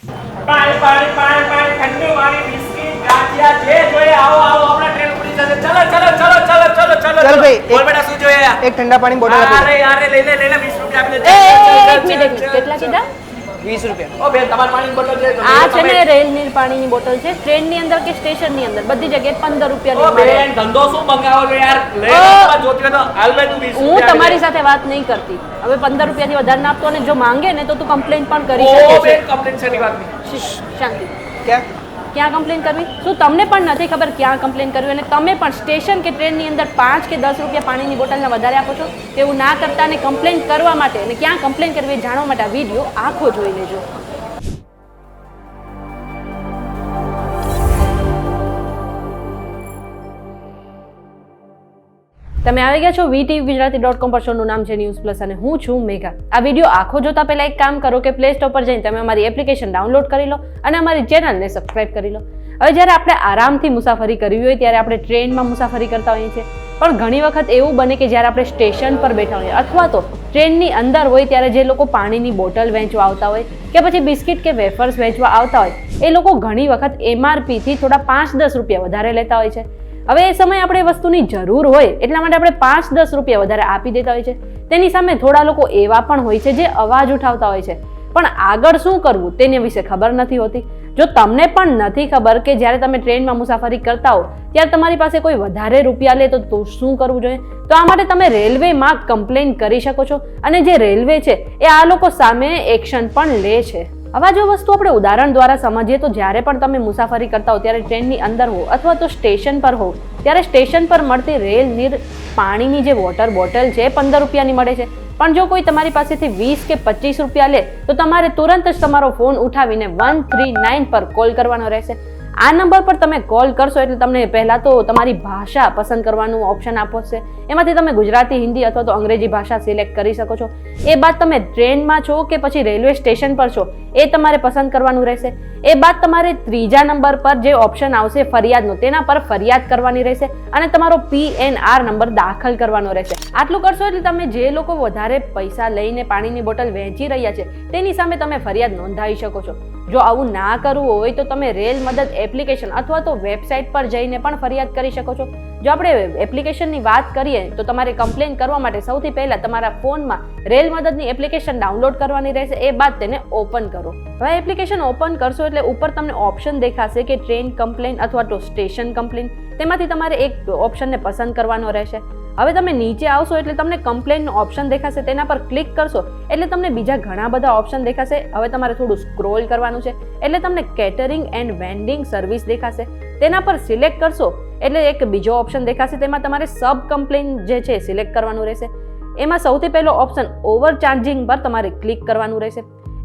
પાણી પાણી પાણી પાણી ઠંડુ પાણી બિસ્કિટ ગાંઠિયા જે જોઈએ આવો આવો આપણા ટ્રેન ઉડી જશે. ચલો ચલો ચલો ચલો ચલો ચલો ચલ ભાઈ, બોલ બેટા શું જોઈએ? એક ઠંડા પાણી બોટલ આપી અરે યાર લઈ લે 20 રૂપિયા આપી દે. એક મિનિટ કેટલા કીધા? 20 રૂપિયા. ઓ બેન તમાર પાણીની બોટલ છે તો આ છે ને રેલની પાણીની બોટલ છે. ટ્રેનની અંદર કે સ્ટેશનની અંદર બધી જગ્યાએ 15 ઓ રૂપિયાની મળે. બેન ધંધો શું મંગાવો છો યાર? લઈ લે તમાર જોતી હોય તો હાલ ભાઈ તું 20 હું રૂપિયા તમારી સાથે વાત નહીં કરતી. હવે 15 રૂપિયાથી વધારે ના આપતો અને જો માંગે ને તો તું કમ્પ્લેન પણ કરી ઓ શકે બેન કમ્પ્લેન છે ની વાત નહીં. છે. શાંતિ. ક્યાં? ક્યાં કમ્પ્લેન કરવી? શું તમને પણ નથી ખબર ક્યાં કમ્પ્લેન કરવી? અને તમે પણ સ્ટેશન કે ટ્રેનની અંદર 5 કે 10 રૂપિયા પાણીની બોટલને વધારે આપો છો? તેવું ના કરતા અને કમ્પ્લેન કરવા માટે અને ક્યાં કમ્પ્લેન કરવી એ જાણવા માટે આ વિડીયો આખો જોઈ લેજો. તમે આવી ગયા છો VTVGujarati.com પર. શોનું નામ છે ન્યૂઝ પ્લસ અને હું છું મેઘા. આ વિડીયો આખો જોતા પહેલા એક કામ કરો કે પ્લે સ્ટોર પર જઈને તમે અમારી એપ્લિકેશન ડાઉનલોડ કરી લો અને અમારી ચેનલને સબસ્ક્રાઇબ કરી લો. હવે જ્યારે આપણે આરામથી મુસાફરી કરવી હોય ત્યારે આપણે ટ્રેનમાં મુસાફરી કરતા હોઈએ છીએ, પણ ઘણી વખત એવું બને કે જ્યારે આપણે સ્ટેશન પર બેઠા હોઈએ અથવા તો ટ્રેનની અંદર હોય ત્યારે જે લોકો પાણીની બોટલ વેચવા આવતા હોય કે પછી બિસ્કિટ કે વેફર્સ વેચવા આવતા હોય એ લોકો ઘણી વખત MRP થી થોડા 5-10 રૂપિયા વધારે લેતા હોય છે. હવે એ સમયે આપણે એ વસ્તુની જરૂર હોય એટલા માટે આપણે 5-10 રૂપિયા વધારે આપી દેતા હોય છે. તેની સામે થોડા લોકો એવા પણ હોય છે જે અવાજ ઉઠાવતા હોય છે, પણ આગળ શું કરવું તેની વિશે ખબર નથી હોતી. જો તમને પણ નથી ખબર કે જ્યારે તમે ટ્રેનમાં મુસાફરી કરતા હો ત્યારે તમારી પાસે કોઈ વધારે રૂપિયા લે તો શું કરવું જોઈએ, તો આ માટે તમે રેલવેમાં કમ્પ્લેન કરી શકો છો અને જે રેલવે છે એ આ લોકો સામે એક્શન પણ લે છે. હવે જો વસ્તુ આપણે ઉદાહરણ દ્વારા સમજીએ તો જ્યારે પણ તમે મુસાફરી કરતા હો ત્યારે ટ્રેનની અંદર હો અથવા તો સ્ટેશન પર હો ત્યારે સ્ટેશન પર મળતી રેલની પાણીની જે વોટર બોટલ છે 15 રૂપિયાની મળે છે, પણ જો કોઈ તમારી પાસેથી 20 કે 25 રૂપિયા લે તો તમારે તુરંત જ તમારો ફોન ઉઠાવીને 139 પર કોલ કરવાનો રહેશે. આ નંબર પર તમે કોલ કરશો એટલે તમને પહેલા તો તમારી ભાષા પસંદ કરવાનું ઓપ્શન આપશે. એમાંથી તમે ગુજરાતી, હિન્દી અથવા તો અંગ્રેજી ભાષા સિલેક્ટ કરી શકો છો. એ બાદ તમે ટ્રેનમાં છો કે પછી રેલવે સ્ટેશન પર છો એ તમારે પસંદ કરવાનું રહેશે. એ બાદ તમારે ત્રીજા નંબર પર જે ઓપ્શન આવશે ફરિયાદનો તેના પર ફરિયાદ કરવાની રહેશે અને તમારો PNR નંબર દાખલ કરવાનો રહેશે. આટલું કરશો એટલે તમે જે લોકો વધારે પૈસા લઈને પાણીની બોટલ વેચી રહ્યા છે તેની સામે તમે ફરિયાદ નોંધાવી શકો છો. જો આવું ના કરવું હોય તો તમે રેલ મદદ એપ્લિકેશન અથવા તો વેબસાઇટ પર જઈને પણ ફરિયાદ કરી શકો છો. જો આપણે એપ્લિકેશનની વાત કરીએ તો તમારે કમ્પ્લેન કરવા માટે સૌથી પહેલા તમારા ફોનમાં રેલ મદદની એપ્લિકેશન ડાઉનલોડ કરવાની રહેશે. એ બાદ તેને ઓપન કરો. હવે એપ્લિકેશન ઓપન કરશો એટલે ઉપર તમને ઓપ્શન દેખાશે કે ટ્રેન કમ્પ્લેન અથવા તો સ્ટેશન કમ્પ્લેન. તેમાંથી તમારે એક ઓપ્શનને પસંદ કરવાનો રહેશે. હવે તમે નીચે આવશો એટલે તમને કમ્પ્લેનનો ઓપ્શન દેખાશે, તેના પર ક્લિક કરશો એટલે તમને બીજા ઘણા બધા ઓપ્શન દેખાશે. હવે તમારે થોડું સ્ક્રોલ કરવાનું છે એટલે તમને કેટરિંગ એન્ડ વેન્ડિંગ સર્વિસ દેખાશે. તેના પર સિલેક્ટ કરશો એટલે એક બીજો ઓપ્શન દેખાશે, તેમાં તમારે સબ કમ્પ્લેન જે છે સિલેક્ટ કરવાનું રહેશે. એમાં સૌથી પહેલો ઓપ્શન ઓવરચાર્જિંગ પર તમારે ક્લિક કરવાનું રહેશે.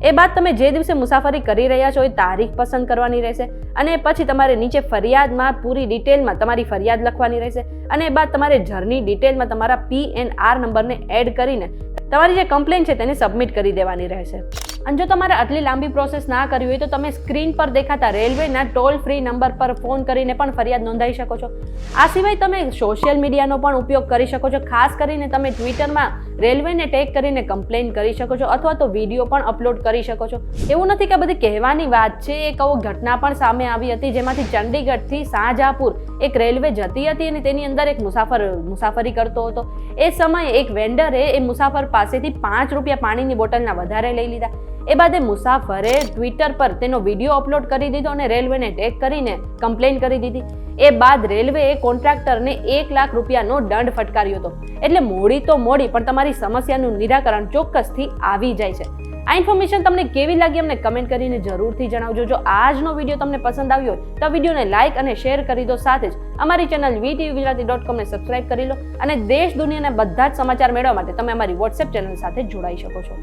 એ બાદ તમે જે દિવસે મુસાફરી કરી રહ્યા છો એ તારીખ પસંદ કરવાની રહેશે અને પછી તમારે નીચે ફરિયાદમાં પૂરી ડિટેલમાં તમારી ફરિયાદ લખવાની રહેશે અને એ બાદ તમારે જર્ની ડિટેલમાં તમારા PNR નંબરને એડ કરીને તમારી જે કમ્પ્લેન છે તેને સબમિટ કરી દેવાની રહેશે. અને જો તમારે આટલી લાંબી પ્રોસેસ ના કરવી હોય તો તમે સ્ક્રીન પર દેખાતા રેલવેના ટોલ ફ્રી નંબર પર ફોન કરીને પણ ફરિયાદ નોંધાવી શકો છો. આ સિવાય તમે સોશિયલ મીડિયાનો પણ ઉપયોગ કરી શકો છો. ખાસ કરીને તમે ટ્વિટરમાં રેલવેને ટેગ કરીને કમ્પ્લેન કરી શકો છો અથવા તો વિડીયો પણ અપલોડ કરી શકો છો. એવું નથી કે બધી કહેવાની વાત છે, એક ઘટના પણ સામે આવી હતી જેમાંથી ચંડીગઢથી શાહજહાંપુર એક રેલવે જતી હતી અને તેની અંદર એક મુસાફરી કરતો હતો. એ સમયે એક વેન્ડરે એ મુસાફર પાસેથી 5 રૂપિયા પાણીની બોટલના વધારે લઈ લીધા. એ બાદ એ મુસાફરે ટ્વિટર પર તેનો વિડીયો અપલોડ કરી દીધો અને રેલવેને ટેગ કરીને કમ્પ્લેન કરી દીધી. એ બાદ રેલવેએ કોન્ટ્રાક્ટરને 1 લાખ રૂપિયાનો દંડ ફટકાર્યો હતો. એટલે મોડી તો મોડી પણ તમારી સમસ્યાનું નિરાકરણ ચોક્કસથી આવી જાય છે. આ ઇન્ફોર્મેશન તમને કેવી લાગી અમને કમેન્ટ કરીને જરૂરથી જણાવજો. જો આજનો વિડીયો તમને પસંદ આવ્યો હોય તો વિડીયોને લાઇક અને શેર કરી દો. સાથે જ અમારી ચેનલ VTVGujarati.com ને સબસ્ક્રાઇબ કરી લો અને દેશ દુનિયાના બધા જ સમાચાર મેળવવા માટે તમે અમારી WhatsApp ચેનલ સાથે જોડાઈ શકો છો.